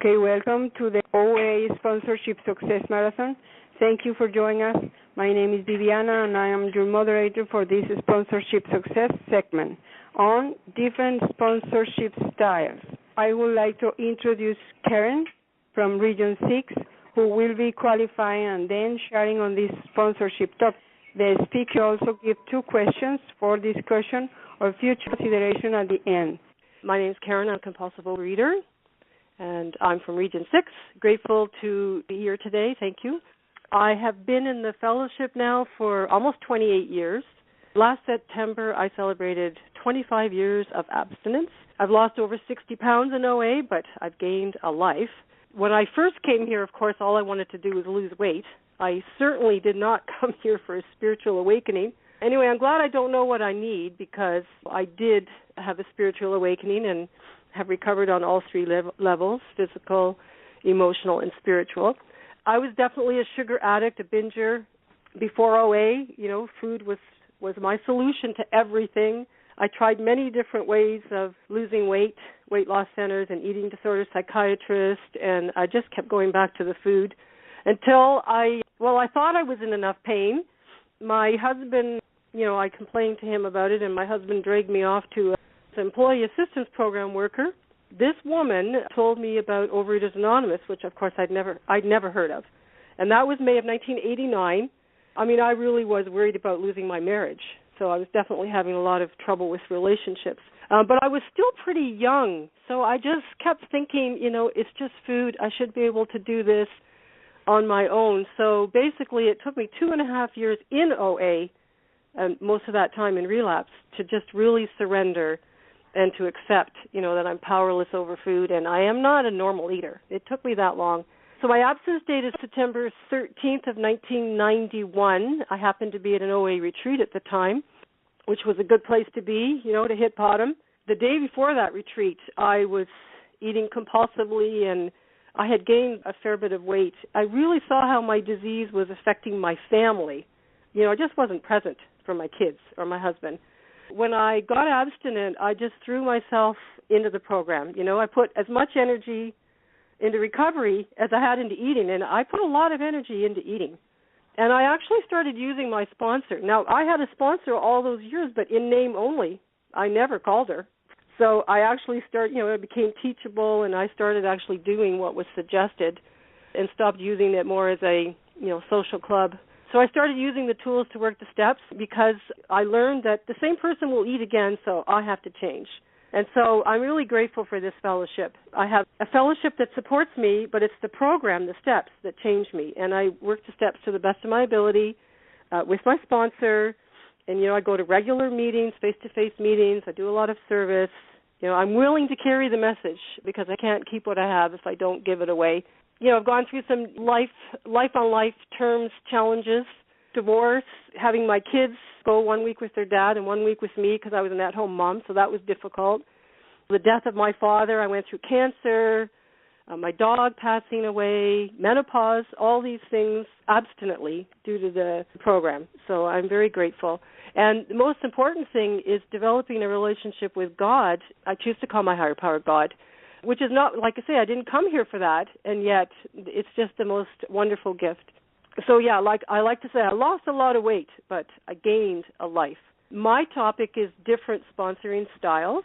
Okay, welcome to the OA Sponsorship Success Marathon. Thank you for joining us. My name is Viviana, and I am your moderator for this Sponsorship Success segment on different sponsorship styles. I would like to introduce Karen from Region 6, who will be qualifying and then sharing on this sponsorship topic. The speaker also gives 2 questions for discussion or future consideration at the end. My name is Karen. I'm a compulsive overeater, and I'm from Region 6. Grateful to be here today. Thank you. I have been in the fellowship now for almost 28 years. Last September, I celebrated 25 years of abstinence. I've lost over 60 pounds in OA, but I've gained a life. When I first came here, of course, all I wanted to do was lose weight. I certainly did not come here for a spiritual awakening. Anyway, I'm glad I don't know what I need, because I did have a spiritual awakening and have recovered on all 3 levels, physical, emotional, and spiritual. I was definitely a sugar addict, a binger. Before OA, food was my solution to everything. I tried many different ways of losing weight, weight loss centers and eating disorder psychiatrist, and I just kept going back to the food until I thought I was in enough pain. My husband, I complained to him about it, and my husband dragged me off to an employee assistance program worker. This woman told me about Overeaters Anonymous, which, of course, I'd never heard of. And that was May of 1989. I really was worried about losing my marriage, so I was definitely having a lot of trouble with relationships. But I was still pretty young, so I just kept thinking, it's just food. I should be able to do this on my own. So basically it took me 2.5 years in OA, and most of that time in relapse, to just really surrender and to accept, that I'm powerless over food, and I am not a normal eater. It took me that long. So my abstinence date is September 13th of 1991. I happened to be at an OA retreat at the time, which was a good place to be, to hit bottom. The day before that retreat, I was eating compulsively, and I had gained a fair bit of weight. I really saw how my disease was affecting my family. I just wasn't present for my kids or my husband. When I got abstinent, I just threw myself into the program. I put as much energy into recovery as I had into eating, and I put a lot of energy into eating. And I actually started using my sponsor. Now, I had a sponsor all those years, but in name only. I never called her. So I actually started, it became teachable, and I started actually doing what was suggested and stopped using it more as a, social club. So I started using the tools to work the steps, because I learned that the same person will eat again, so I have to change. And so I'm really grateful for this fellowship. I have a fellowship that supports me, but it's the program, the steps, that change me. And I work the steps to the best of my ability with my sponsor. And, I go to regular meetings, face-to-face meetings. I do a lot of service. I'm willing to carry the message, because I can't keep what I have if I don't give it away. I've gone through some life-on-life terms challenges, divorce, having my kids go 1 week with their dad and 1 week with me because I was an at-home mom, so that was difficult. The death of my father, I went through cancer, my dog passing away, menopause, all these things abstinently due to the program. So I'm very grateful. And the most important thing is developing a relationship with God. I choose to call my higher power God, which is not, like I say, I didn't come here for that, and yet it's just the most wonderful gift. So, yeah, like I like to say, I lost a lot of weight, but I gained a life. My topic is different sponsoring styles.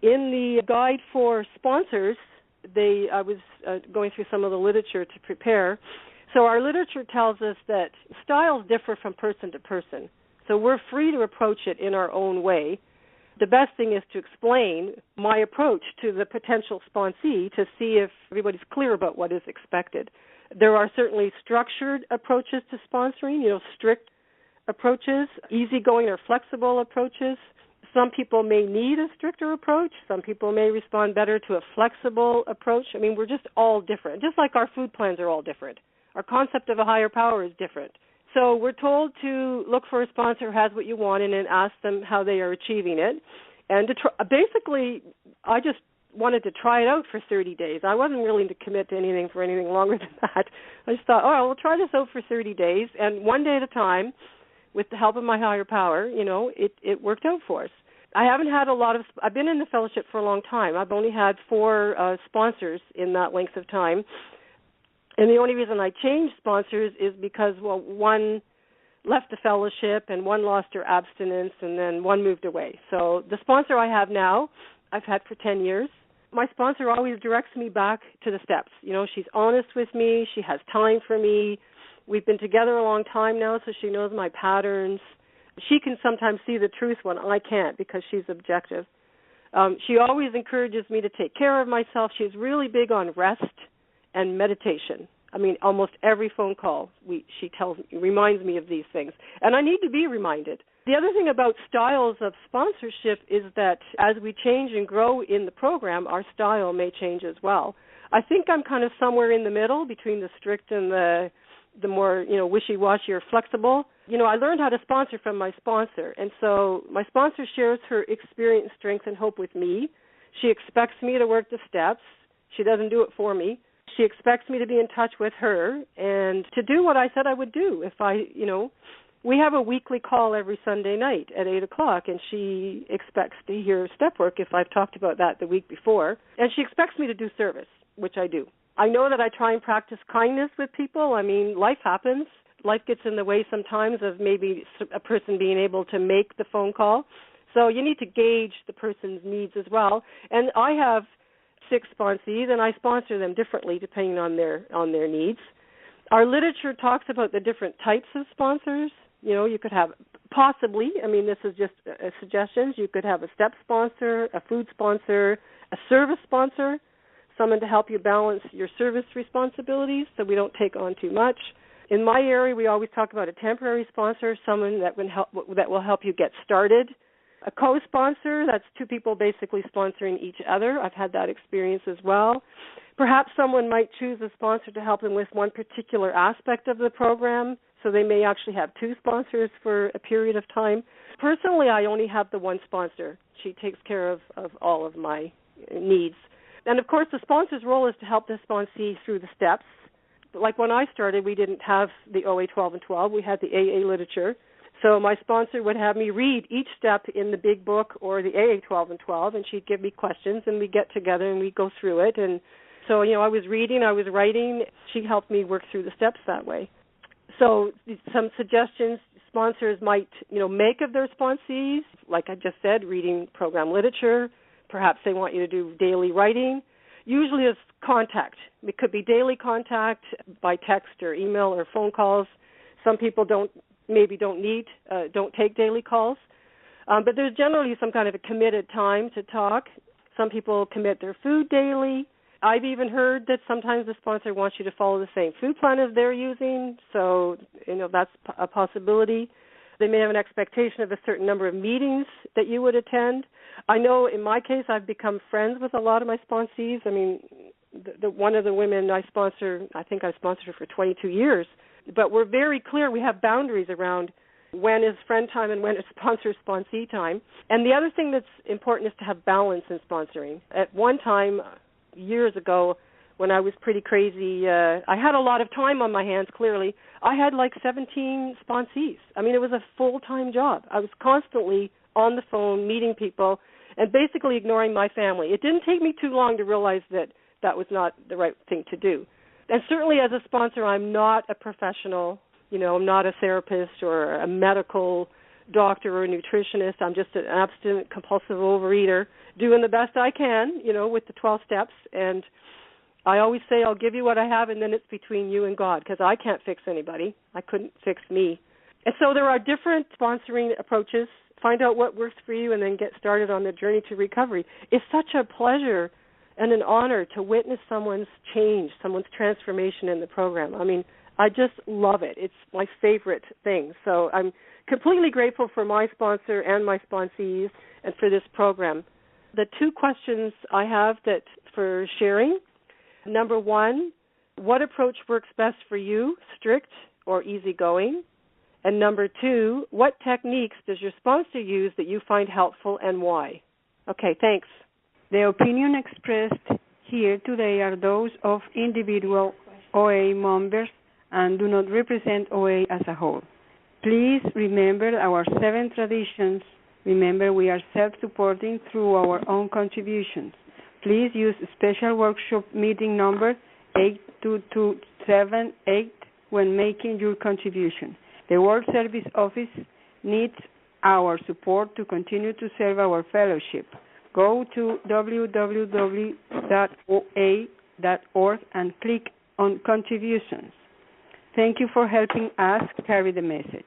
In the guide for sponsors, I was going through some of the literature to prepare. So our literature tells us that styles differ from person to person. So we're free to approach it in our own way. The best thing is to explain my approach to the potential sponsee to see if everybody's clear about what is expected. There are certainly structured approaches to sponsoring, strict approaches, easygoing or flexible approaches. Some people may need a stricter approach. Some people may respond better to a flexible approach. We're just all different, just like our food plans are all different. Our concept of a higher power is different. So we're told to look for a sponsor who has what you want and then ask them how they are achieving it. And basically, I just wanted to try it out for 30 days. I wasn't willing to commit to anything for anything longer than that. I just thought, we'll try this out for 30 days. And one day at a time, with the help of my higher power, it worked out for us. I haven't had I've been in the fellowship for a long time. I've only had 4 sponsors in that length of time. And the only reason I changed sponsors is because, one left the fellowship and one lost her abstinence and then one moved away. So the sponsor I have now, I've had for 10 years. My sponsor always directs me back to the steps. She's honest with me. She has time for me. We've been together a long time now, so she knows my patterns. She can sometimes see the truth when I can't because she's objective. She always encourages me to take care of myself. She's really big on rest and meditation. I mean, almost every phone call she reminds me of these things. And I need to be reminded. The other thing about styles of sponsorship is that as we change and grow in the program, our style may change as well. I think I'm kind of somewhere in the middle between the strict and the more, wishy-washy or flexible. I learned how to sponsor from my sponsor. And so my sponsor shares her experience, strength, and hope with me. She expects me to work the steps. She doesn't do it for me. She expects me to be in touch with her and to do what I said I would do. We have a weekly call every Sunday night at 8 o'clock, and she expects to hear step work if I've talked about that the week before. And she expects me to do service, which I do. I know that I try and practice kindness with people. I mean, life happens. Life gets in the way sometimes of maybe a person being able to make the phone call. So you need to gauge the person's needs as well. And I have 6 sponsees, and I sponsor them differently depending on their needs. Our literature talks about the different types of sponsors. You could have possibly, this is just suggestions, you could have a step sponsor, a food sponsor, a service sponsor, someone to help you balance your service responsibilities so we don't take on too much. In my area, we always talk about a temporary sponsor, someone that will help you get started. A co-sponsor, that's 2 people basically sponsoring each other. I've had that experience as well. Perhaps someone might choose a sponsor to help them with one particular aspect of the program, so they may actually have 2 sponsors for a period of time. Personally, I only have the one sponsor. She takes care of all of my needs. And, of course, the sponsor's role is to help the sponsee through the steps. Like when I started, we didn't have the OA 12 and 12. We had the AA literature. So my sponsor would have me read each step in the big book or the AA 12 and 12, and she'd give me questions, and we'd get together and we'd go through it. And so, I was reading, I was writing. She helped me work through the steps that way. So some suggestions sponsors might, make of their sponsees, like I just said, reading program literature. Perhaps they want you to do daily writing. Usually it's contact. It could be daily contact by text or email or phone calls. Some people don't take daily calls. But there's generally some kind of a committed time to talk. Some people commit their food daily. I've even heard that sometimes the sponsor wants you to follow the same food plan as they're using, so that's a possibility. They may have an expectation of a certain number of meetings that you would attend. I know in my case I've become friends with a lot of my sponsees. One of the women I sponsor, I think I sponsored her for 22 years. But we're very clear. We have boundaries around when is friend time and when is sponsor-sponsee time. And the other thing that's important is to have balance in sponsoring. At one time, years ago, when I was pretty crazy, I had a lot of time on my hands, clearly. I had like 17 sponsees. It was a full-time job. I was constantly on the phone, meeting people, and basically ignoring my family. It didn't take me too long to realize that that was not the right thing to do. And certainly as a sponsor, I'm not a professional. I'm not a therapist or a medical doctor or a nutritionist. I'm just an abstinent compulsive overeater doing the best I can, with the 12 steps. And I always say I'll give you what I have, and then it's between you and God, because I can't fix anybody. I couldn't fix me. And so there are different sponsoring approaches. Find out what works for you and then get started on the journey to recovery. It's such a pleasure and an honor to witness someone's change, someone's transformation in the program. I just love it. It's my favorite thing. So I'm completely grateful for my sponsor and my sponsees and for this program. The 2 questions I have for sharing. Number 1, what approach works best for you, strict or easygoing? And number 2, what techniques does your sponsor use that you find helpful and why? Okay, thanks. The opinion expressed here today are those of individual OA members and do not represent OA as a whole. Please remember our 7 traditions Remember, we are self-supporting through our own contributions. Please use special workshop meeting number 82278 when making your contribution. The World Service Office needs our support to continue to serve our fellowship. Go to www.oa.org and click on Contributions. Thank you for helping us carry the message.